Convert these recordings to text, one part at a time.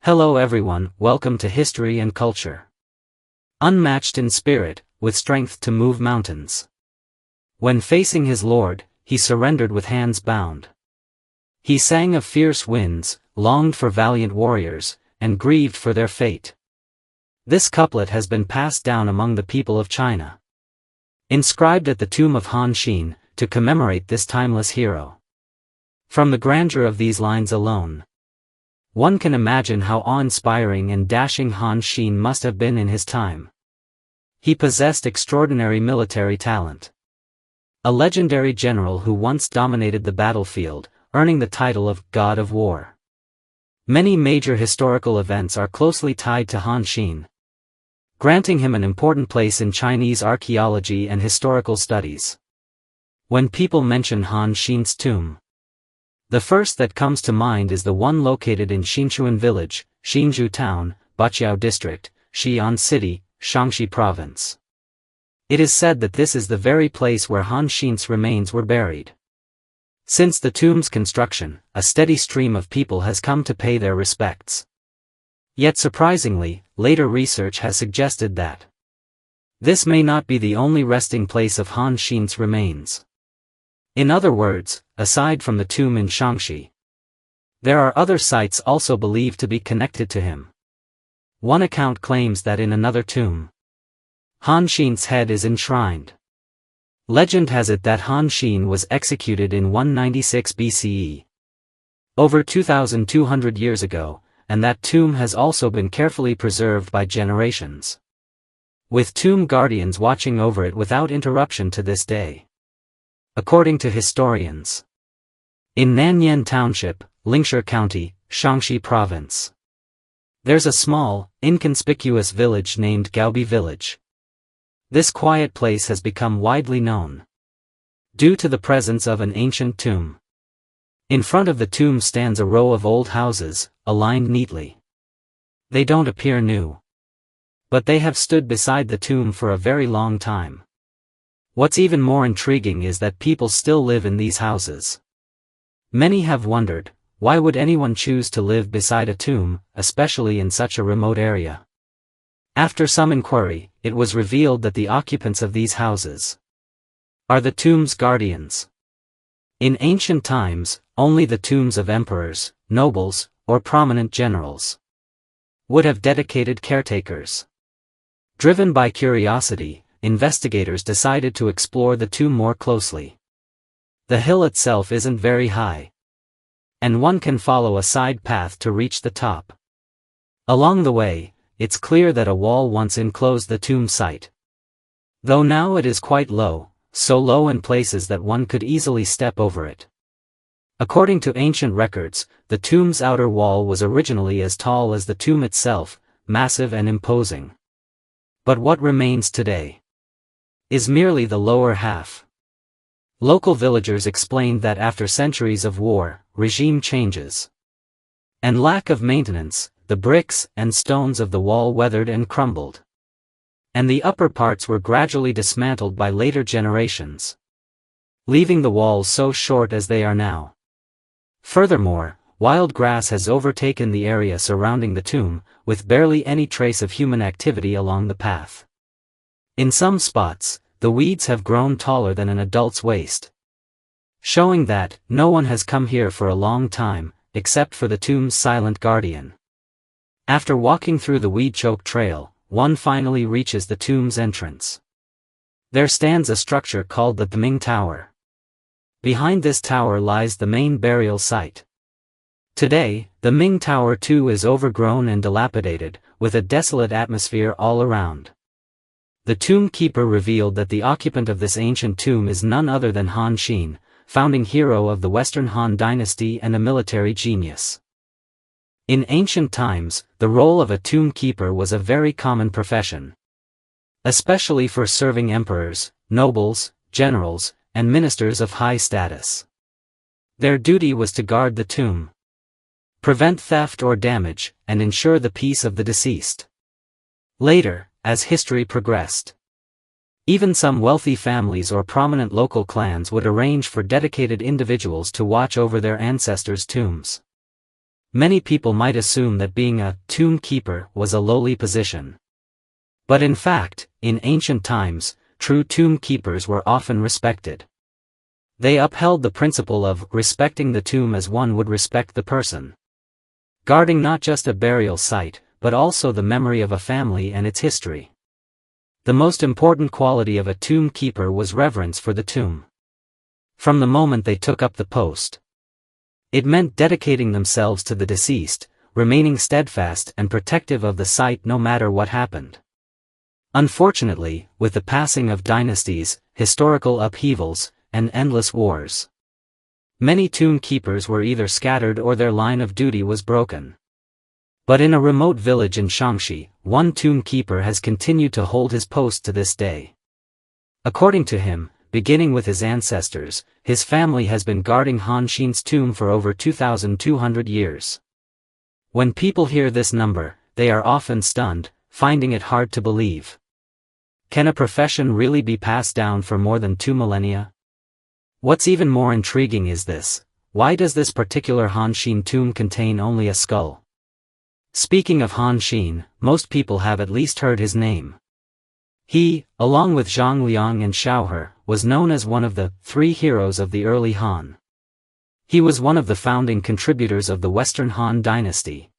Hello everyone, welcome to History and Culture. Unmatched in spirit, with strength to move mountains. When facing his lord, he surrendered with hands bound. He sang of fierce winds, longed for valiant warriors, and grieved for their fate. This couplet has been passed down among the people of China. Inscribed at the tomb of Han Shin, to commemorate this timeless hero. From the grandeur of these lines alone, one can imagine how awe-inspiring and dashing Han Shin must have been in his time. He possessed extraordinary military talent. A legendary general who once dominated the battlefield, earning the title of God of War. Many major historical events are closely tied to Han Shin, granting him an important place in Chinese archaeology and historical studies. When people mention Han Shin's tomb, the first that comes to mind is the one located in Sichuan village, Xinzhou town, Baqiao district, Xi'an city, Shaanxi province. It is said that this is the very place where Han Shin's remains were buried. Since the tomb's construction, a steady stream of people has come to pay their respects. Yet surprisingly, later research has suggested that this may not be the only resting place of Han Shin's remains. In other words, aside from the tomb in Shaanxi, there are other sites also believed to be connected to him. One account claims that in another tomb, Han Shin's head is enshrined. Legend has it that Han Shin was executed in 196 BCE, over 2,200 years ago, and that tomb has also been carefully preserved by generations, with tomb guardians watching over it without interruption to this day. According to historians, in Nanyang Township, Lingsha County, Shaanxi Province, there's a small, inconspicuous village named Gaobi Village. This quiet place has become widely known due to the presence of an ancient tomb. In front of the tomb stands a row of old houses, aligned neatly. They don't appear new, but they have stood beside the tomb for a very long time. What's even more intriguing is that people still live in these houses. Many have wondered, why would anyone choose to live beside a tomb, especially in such a remote area? After some inquiry, it was revealed that the occupants of these houses are the tomb's guardians. In ancient times, only the tombs of emperors, nobles, or prominent generals would have dedicated caretakers. Driven by curiosity, investigators decided to explore the tomb more closely. The hill itself isn't very high, and one can follow a side path to reach the top. Along the way, it's clear that a wall once enclosed the tomb site, though now it is quite low, so low in places that one could easily step over it. According to ancient records, the tomb's outer wall was originally as tall as the tomb itself, massive and imposing. But what remains today is merely the lower half. Local villagers explained that after centuries of war, regime changes, and lack of maintenance, the bricks and stones of the wall weathered and crumbled, and the upper parts were gradually dismantled by later generations, leaving the walls so short as they are now. Furthermore, wild grass has overtaken the area surrounding the tomb, with barely any trace of human activity along the path. In some spots, the weeds have grown taller than an adult's waist, showing that no one has come here for a long time, except for the tomb's silent guardian. After walking through the weed-choked trail, one finally reaches the tomb's entrance. There stands a structure called the Ming Tower. Behind this tower lies the main burial site. Today, the Ming Tower too is overgrown and dilapidated, with a desolate atmosphere all around. The tomb keeper revealed that the occupant of this ancient tomb is none other than Han Shin, founding hero of the Western Han dynasty and a military genius. In ancient times, the role of a tomb keeper was a very common profession, especially for serving emperors, nobles, generals, and ministers of high status. Their duty was to guard the tomb, prevent theft or damage, and ensure the peace of the deceased. Later, as history progressed, even some wealthy families or prominent local clans would arrange for dedicated individuals to watch over their ancestors' tombs. Many people might assume that being a tomb keeper was a lowly position. But in fact, in ancient times, true tomb keepers were often respected. They upheld the principle of respecting the tomb as one would respect the person, guarding not just a burial site, but also the memory of a family and its history. The most important quality of a tomb keeper was reverence for the tomb. From the moment they took up the post, it meant dedicating themselves to the deceased, remaining steadfast and protective of the site no matter what happened. Unfortunately, with the passing of dynasties, historical upheavals, and endless wars, many tomb keepers were either scattered or their line of duty was broken. But in a remote village in Shaanxi, one tomb keeper has continued to hold his post to this day. According to him, beginning with his ancestors, his family has been guarding Han Shin's tomb for over 2,200 years. When people hear this number, they are often stunned, finding it hard to believe. Can a profession really be passed down for more than 2 millennia? What's even more intriguing is this: why does this particular Han Shin tomb contain only a skull? Speaking of Han Shin, most people have at least heard his name. He, along with Zhuge Liang and Shao, was known as one of the 3 heroes of the early Han. He was one of the founding contributors of the Western Han dynasty,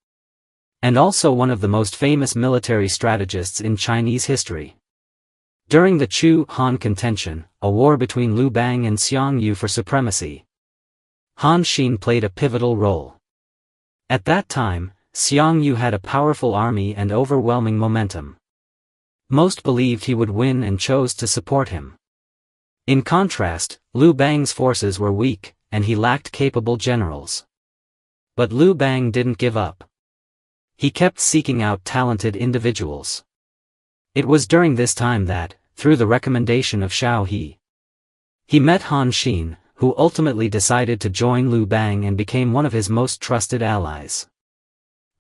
and also one of the most famous military strategists in Chinese history. During the Chu-Han contention, a war between Liu Bang and Xiang Yu for supremacy, Han Shin played a pivotal role. At that time, Xiang Yu had a powerful army and overwhelming momentum. Most believed he would win and chose to support him. In contrast, Liu Bang's forces were weak, and he lacked capable generals. But Liu Bang didn't give up. He kept seeking out talented individuals. It was during this time that, through the recommendation of Shao He met Han Shin, who ultimately decided to join Liu Bang and became one of his most trusted allies.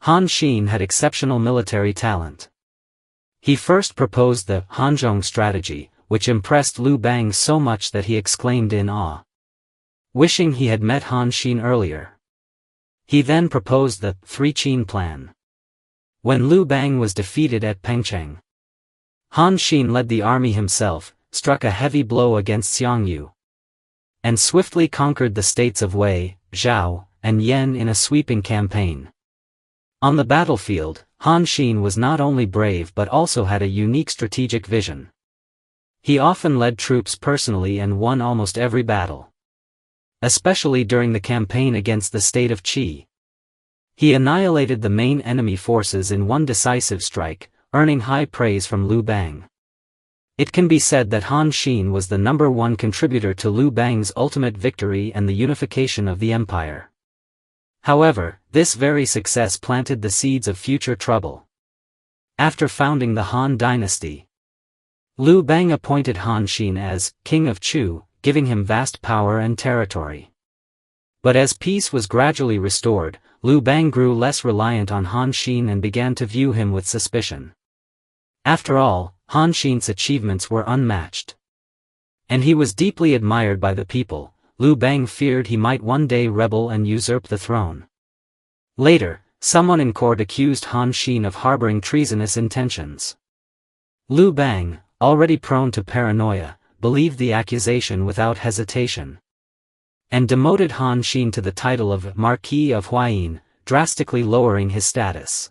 Han Shin had exceptional military talent. He first proposed the Hanzhong strategy, which impressed Liu Bang so much that he exclaimed in awe, wishing he had met Han Shin earlier. He then proposed the Three Qin plan. When Liu Bang was defeated at Pengcheng, Han Shin led the army himself, struck a heavy blow against Xiang Yu, and swiftly conquered the states of Wei, Zhao, and Yan in a sweeping campaign. On the battlefield, Han Shin was not only brave but also had a unique strategic vision. He often led troops personally and won almost every battle, especially during the campaign against the state of Qi. He annihilated the main enemy forces in one decisive strike, earning high praise from Liu Bang. It can be said that Han Shin was the #1 contributor to Liu Bang's ultimate victory and the unification of the empire. However, this very success planted the seeds of future trouble. After founding the Han dynasty, Liu Bang appointed Han Shin as King of Chu, giving him vast power and territory. But as peace was gradually restored, Liu Bang grew less reliant on Han Shin and began to view him with suspicion. After all, Han Shin's achievements were unmatched, and he was deeply admired by the people. Liu Bang feared he might one day rebel and usurp the throne. Later, someone in court accused Han Shin of harboring treasonous intentions. Liu Bang, already prone to paranoia, believed the accusation without hesitation, and demoted Han Shin to the title of Marquis of Huayin, drastically lowering his status.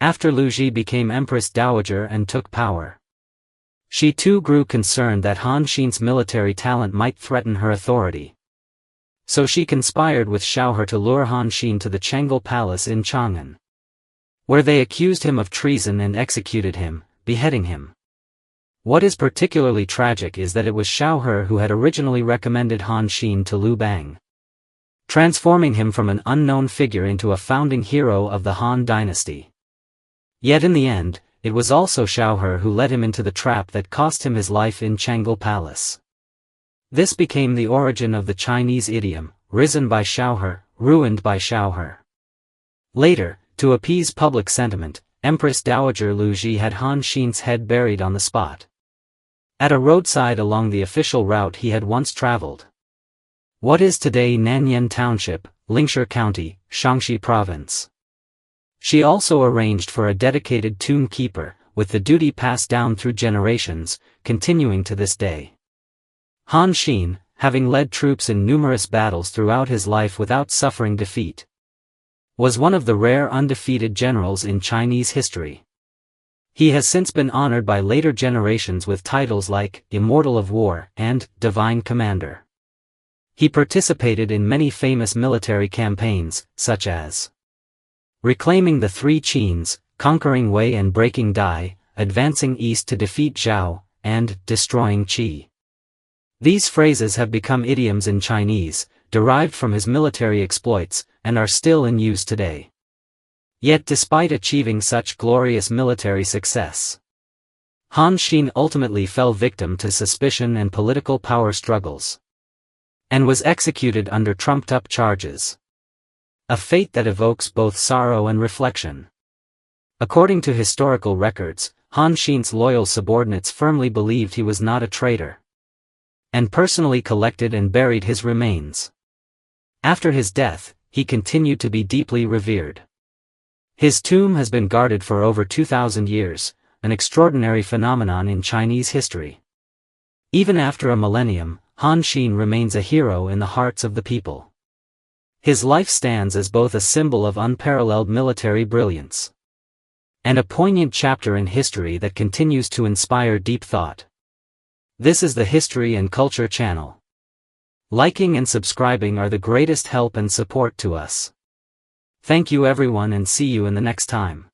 After Liu Ji became Empress Dowager and took power, she too grew concerned that Han Shin's military talent might threaten her authority. So she conspired with Shao to lure Han Shin to the Chengel Palace in Chang'an, where they accused him of treason and executed him, beheading him. What is particularly tragic is that it was Shao who had originally recommended Han Shin to Liu Bang, transforming him from an unknown figure into a founding hero of the Han dynasty. Yet in the end, it was also Shao who led him into the trap that cost him his life in Chengel Palace. This became the origin of the Chinese idiom, risen by Shao, ruined by Shao. Later, to appease public sentiment, Empress Dowager Liu Ji had Han Shin's head buried on the spot, at a roadside along the official route he had once traveled. What is today Nanyang Township, Lingshe County, Shaanxi Province. She also arranged for a dedicated tomb keeper, with the duty passed down through generations, continuing to this day. Han Shin, having led troops in numerous battles throughout his life without suffering defeat, was one of the rare undefeated generals in Chinese history. He has since been honored by later generations with titles like Immortal of War and Divine Commander. He participated in many famous military campaigns, such as reclaiming the Three Qins, conquering Wei and breaking Dai, advancing east to defeat Zhao, and destroying Qi. These phrases have become idioms in Chinese, derived from his military exploits, and are still in use today. Yet despite achieving such glorious military success, Han Shin ultimately fell victim to suspicion and political power struggles, and was executed under trumped-up charges. A fate that evokes both sorrow and reflection. According to historical records, Han Shin's loyal subordinates firmly believed he was not a traitor, and personally collected and buried his remains. After his death, he continued to be deeply revered. His tomb has been guarded for over 2,000 years, an extraordinary phenomenon in Chinese history. Even after a millennium, Han Shin remains a hero in the hearts of the people. His life stands as both a symbol of unparalleled military brilliance and a poignant chapter in history that continues to inspire deep thought. This is the History and Culture channel. Liking and subscribing are the greatest help and support to us. Thank you everyone, and see you in the next time.